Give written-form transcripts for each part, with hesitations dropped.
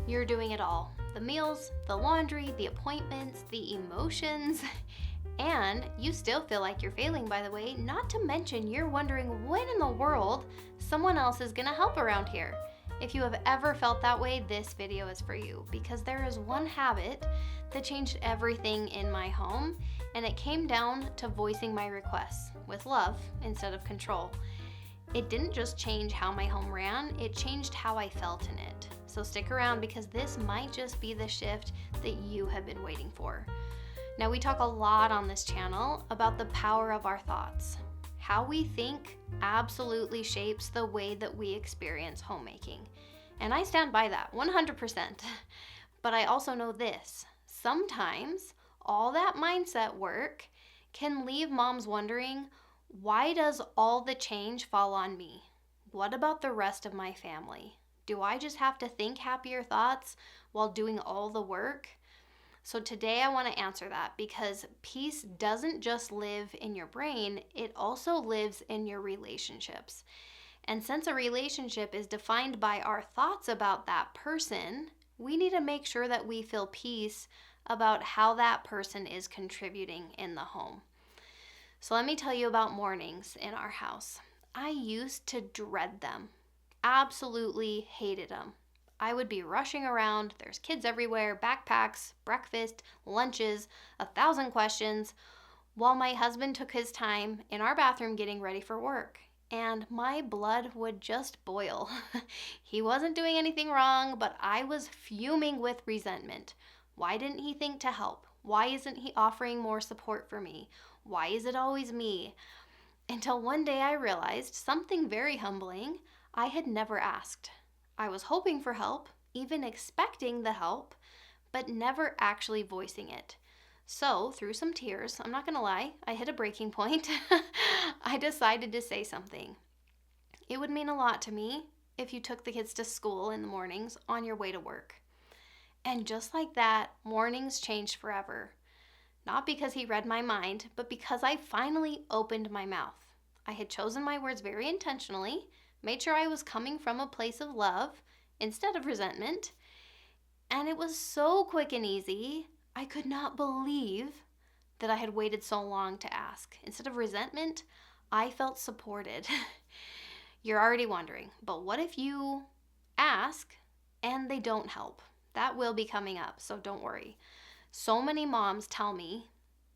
You're doing it all. The meals, the laundry, the appointments, the emotions, and you still feel like you're failing, by the way, not to mention you're wondering when in the world someone else is gonna help around here. If you have ever felt that way, this video is for you, because there is one habit that changed everything in my home, and it came down to voicing my requests with love instead of control. It didn't just change how my home ran, it changed how I felt in it. So stick around, because this might just be the shift that you have been waiting for. Now, we talk a lot on this channel about the power of our thoughts. How we think absolutely shapes the way that we experience homemaking. And I stand by that 100%. But I also know this: sometimes all that mindset work can leave moms wondering, why does all the change fall on me? What about the rest of my family? Do I just have to think happier thoughts while doing all the work? So today I want to answer that, because peace doesn't just live in your brain, it also lives in your relationships. And since a relationship is defined by our thoughts about that person, we need to make sure that we feel peace about how that person is contributing in the home. So let me tell you about mornings in our house. I used to dread them, absolutely hated them. I would be rushing around, there's kids everywhere, backpacks, breakfast, lunches, 1,000 questions, while my husband took his time in our bathroom getting ready for work. And my blood would just boil. He wasn't doing anything wrong, but I was fuming with resentment. Why didn't he think to help? Why isn't he offering more support for me? Why is it always me? Until one day I realized something very humbling: I had never asked. I was hoping for help, even expecting the help, but never actually voicing it. So, through some tears, I'm not gonna lie, I hit a breaking point. I decided to say something. It would mean a lot to me if you took the kids to school in the mornings on your way to work. And just like that, mornings changed forever. Not because he read my mind, but because I finally opened my mouth. I had chosen my words very intentionally, made sure I was coming from a place of love instead of resentment. And it was so quick and easy, I could not believe that I had waited so long to ask. Instead of resentment, I felt supported. You're already wondering, but what if you ask and they don't help? That will be coming up, so don't worry. So many moms tell me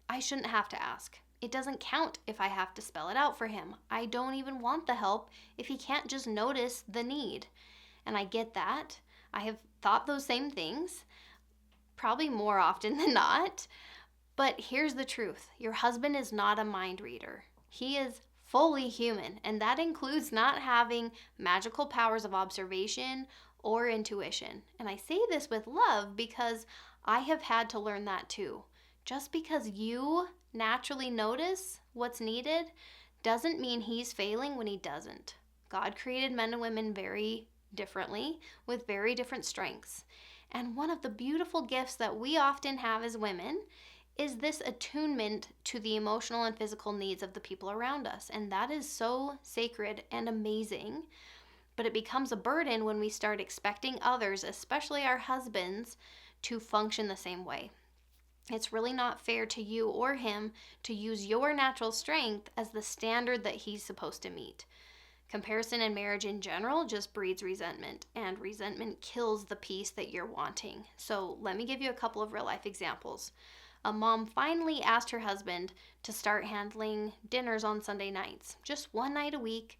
I shouldn't have to ask. It doesn't count if I have to spell it out for him. I don't even want the help if he can't just notice the need. And I get that. I have thought those same things, probably more often than not. But here's the truth: your husband is not a mind reader. He is fully human, and that includes not having magical powers of observation or intuition. And I say this with love, because I have had to learn that too. Just because you naturally notice what's needed doesn't mean he's failing when he doesn't. God created men and women very differently, with very different strengths. And one of the beautiful gifts that we often have as women is this attunement to the emotional and physical needs of the people around us. And that is so sacred and amazing. But it becomes a burden when we start expecting others, especially our husbands, to function the same way. It's really not fair to you or him to use your natural strength as the standard that he's supposed to meet. Comparison in marriage in general just breeds resentment, and resentment kills the peace that you're wanting. So let me give you a couple of real life examples. A mom finally asked her husband to start handling dinners on Sunday nights, just one night a week.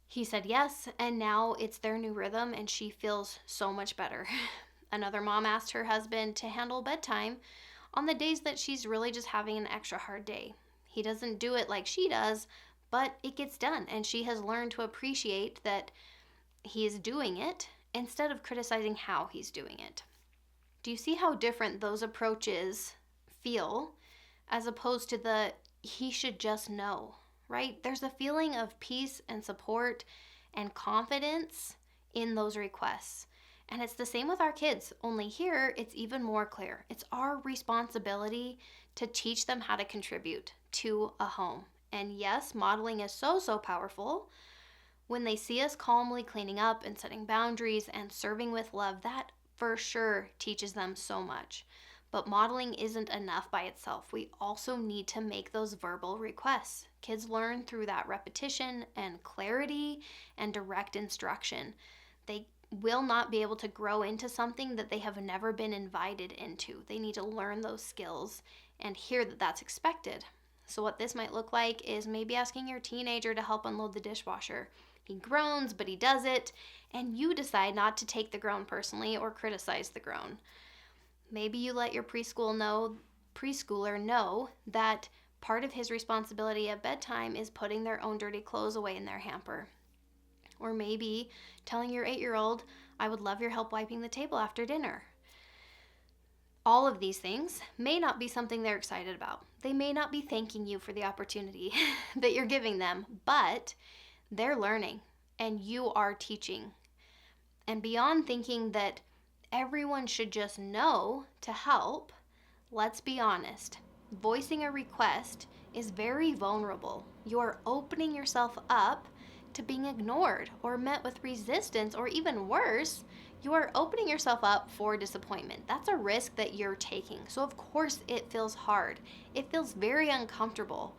He said yes, and now it's their new rhythm, and she feels so much better. Another mom asked her husband to handle bedtime on the days that she's really just having an extra hard day. He doesn't do it like she does, but it gets done, and she has learned to appreciate that he is doing it instead of criticizing how he's doing it. Do you see how different those approaches feel as opposed to the he should just know, right? There's a feeling of peace and support and confidence in those requests. And it's the same with our kids, only here it's even more clear. It's our responsibility to teach them how to contribute to a home. And yes, modeling is so powerful. When they see us calmly cleaning up and setting boundaries and serving with love, that for sure teaches them so much. But modeling isn't enough by itself. We also need to make those verbal requests. Kids learn through that repetition and clarity and direct instruction. They will not be able to grow into something that they have never been invited into. They need to learn those skills and hear that that's expected. So what this might look like is maybe asking your teenager to help unload the dishwasher. He groans, but he does it, and you decide not to take the groan personally or criticize the groan. Maybe you let your preschooler know that part of his responsibility at bedtime is putting their own dirty clothes away in their hamper. Or maybe telling your 8-year-old, I would love your help wiping the table after dinner. All of these things may not be something they're excited about. They may not be thanking you for the opportunity that you're giving them, but they're learning and you are teaching. And beyond thinking that everyone should just know to help, let's be honest. Voicing a request is very vulnerable. You're opening yourself up to being ignored or met with resistance, or even worse, you are opening yourself up for disappointment. That's a risk that you're taking. So of course it feels hard. It feels very uncomfortable.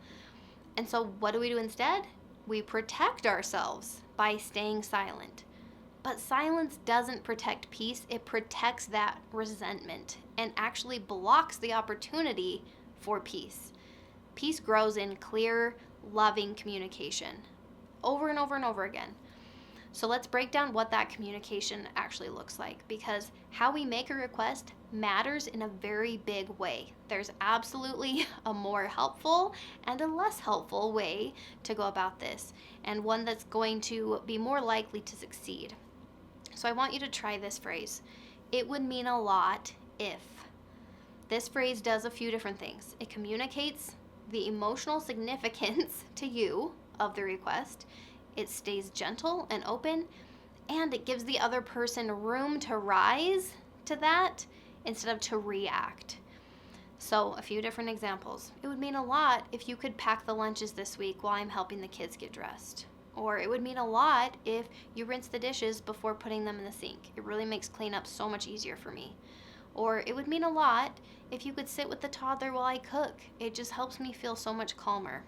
And so what do we do instead? We protect ourselves by staying silent. But silence doesn't protect peace. It protects that resentment and actually blocks the opportunity for peace. Peace grows in clear, loving communication over and over and over again. So let's break down what that communication actually looks like, because how we make a request matters in a very big way. There's absolutely a more helpful and a less helpful way to go about this, and one that's going to be more likely to succeed. So I want you to try this phrase. It would mean a lot if. This phrase does a few different things. It communicates the emotional significance to you of the request. It stays gentle and open, and it gives the other person room to rise to that instead of to react. So a few different examples. It would mean a lot if you could pack the lunches this week while I'm helping the kids get dressed. Or it would mean a lot if you rinse the dishes before putting them in the sink. It really makes cleanup so much easier for me. Or it would mean a lot if you could sit with the toddler while I cook. It just helps me feel so much calmer.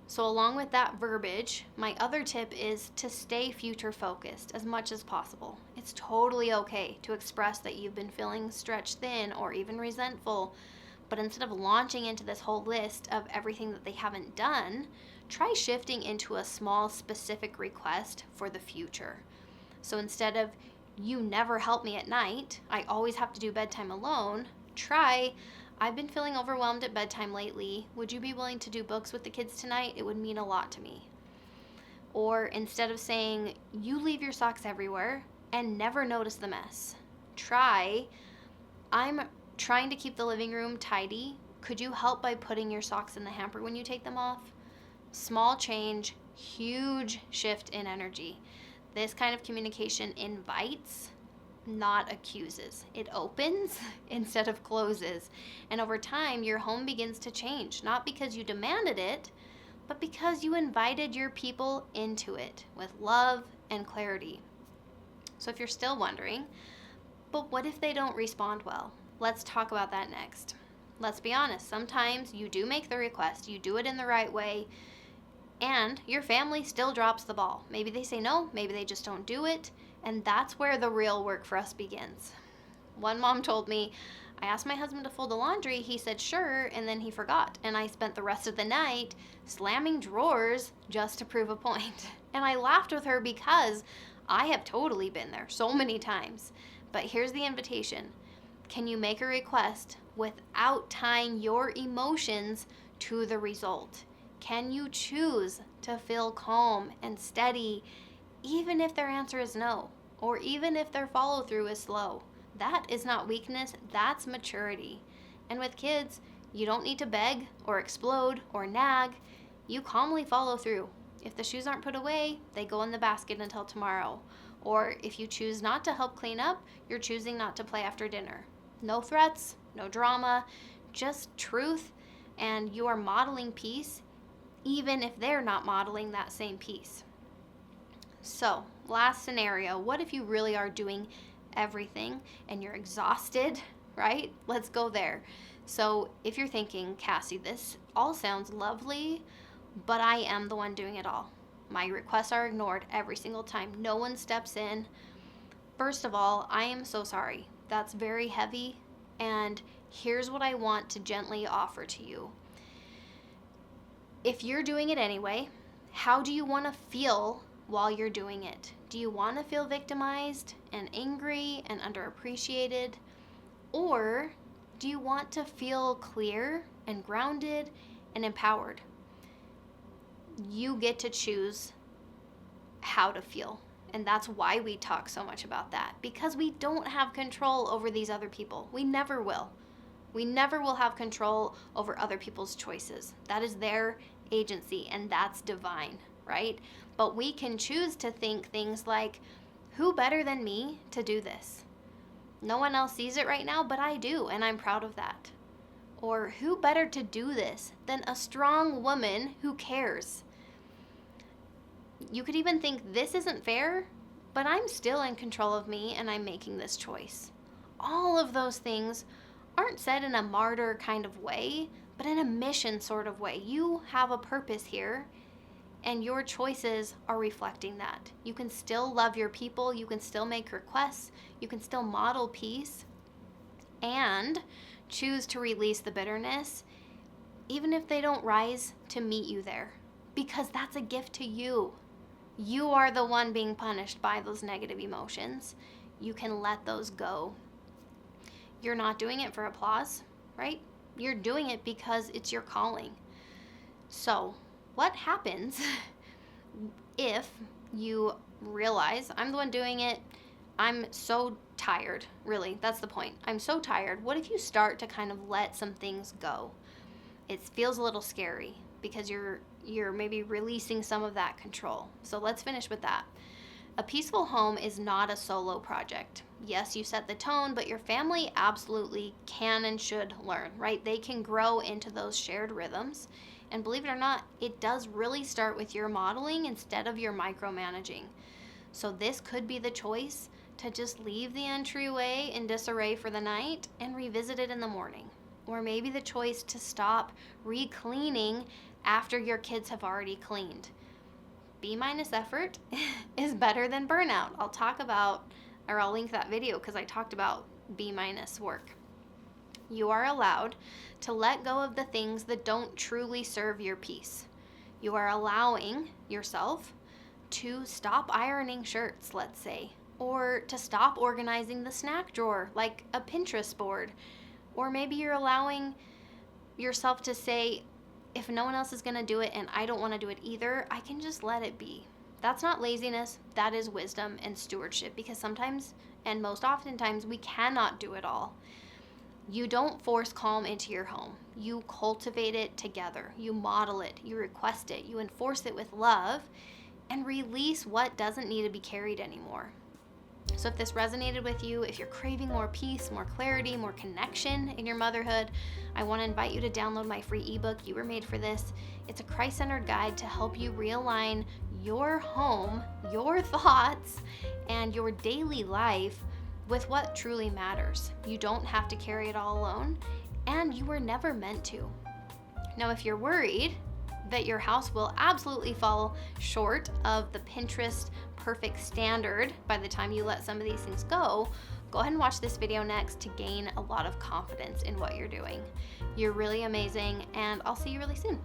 So along with that verbiage, my other tip is to stay future focused as much as possible. It's totally okay to express that you've been feeling stretched thin or even resentful, but instead of launching into this whole list of everything that they haven't done, try shifting into a small specific request for the future. So instead of, you never help me at night, I always have to do bedtime alone, try, I've been feeling overwhelmed at bedtime lately. Would you be willing to do books with the kids tonight? It would mean a lot to me. Or instead of saying, you leave your socks everywhere and never notice the mess, try, I'm trying to keep the living room tidy. Could you help by putting your socks in the hamper when you take them off? Small change, huge shift in energy. This kind of communication invites, not accuses. It opens instead of closes. And over time, your home begins to change, not because you demanded it, but because you invited your people into it with love and clarity. So if you're still wondering, but what if they don't respond well? Let's talk about that next. Let's be honest, sometimes you do make the request, you do it in the right way, and your family still drops the ball. Maybe they say no, maybe they just don't do it. And that's where the real work for us begins. One mom told me, I asked my husband to fold the laundry, he said sure, and then he forgot. And I spent the rest of the night slamming drawers just to prove a point. And I laughed with her because I have totally been there so many times. But here's the invitation. Can you make a request without tying your emotions to the result? Can you choose to feel calm and steady even if their answer is no, or even if their follow through is slow? That is not weakness, that's maturity. And with kids, you don't need to beg or explode or nag. You calmly follow through. If the shoes aren't put away, they go in the basket until tomorrow. Or if you choose not to help clean up, you're choosing not to play after dinner. No threats, no drama, just truth, and you are modeling peace even if they're not modeling that same peace. So, last scenario, what if you really are doing everything, and you're exhausted, right? Let's go there. So if you're thinking, Cassie, this all sounds lovely, but I am the one doing it all. My requests are ignored every single time. No one steps in. First of all, I am so sorry. That's very heavy. And here's what I want to gently offer to you. If you're doing it anyway, how do you want to feel while you're doing it? Do you want to feel victimized and angry and underappreciated? Or do you want to feel clear and grounded and empowered? You get to choose how to feel. And that's why we talk so much about that, because we don't have control over these other people. We never will. We never will have control over other people's choices. That is their agency, and that's divine, right? But we can choose to think things like, who better than me to do this? No one else sees it right now, but I do, and I'm proud of that. Or who better to do this than a strong woman who cares? You could even think, this isn't fair, but I'm still in control of me and I'm making this choice. All of those things aren't said in a martyr kind of way, but in a mission sort of way. You have a purpose here, and your choices are reflecting that. You can still love your people, you can still make requests, you can still model peace, and choose to release the bitterness, even if they don't rise to meet you there, because that's a gift to you. You are the one being punished by those negative emotions. You can let those go. You're not doing it for applause, right? You're doing it because it's your calling. So, what happens if you realize, I'm the one doing it, I'm so tired, really, that's the point. I'm so tired. What if you start to kind of let some things go? It feels a little scary because you're maybe releasing some of that control. So let's finish with that. A peaceful home is not a solo project. Yes, you set the tone, but your family absolutely can and should learn, right? They can grow into those shared rhythms. And believe it or not, it does really start with your modeling instead of your micromanaging. So this could be the choice to just leave the entryway in disarray for the night and revisit it in the morning. Or maybe the choice to stop re-cleaning after your kids have already cleaned. B- effort is better than burnout. I'll link that video because I talked about B- work. You are allowed to let go of the things that don't truly serve your peace. You are allowing yourself to stop ironing shirts, let's say, or to stop organizing the snack drawer like a Pinterest board. Or maybe you're allowing yourself to say, if no one else is going to do it and I don't want to do it either, I can just let it be. That's not laziness, that is wisdom and stewardship, because sometimes, and most oftentimes, we cannot do it all. You don't force calm into your home. You cultivate it together. You model it, you request it, you enforce it with love, and release what doesn't need to be carried anymore. So if this resonated with you, if you're craving more peace, more clarity, more connection in your motherhood, I want to invite you to download my free ebook, You Were Made for This. It's a Christ-centered guide to help you realign your home, your thoughts, and your daily life with what truly matters. You don't have to carry it all alone, and you were never meant to. Now, if you're worried that your house will absolutely fall short of the Pinterest perfect standard by the time you let some of these things go ahead and watch this video next to gain a lot of confidence in what you're doing. You're really amazing, and I'll see you really soon.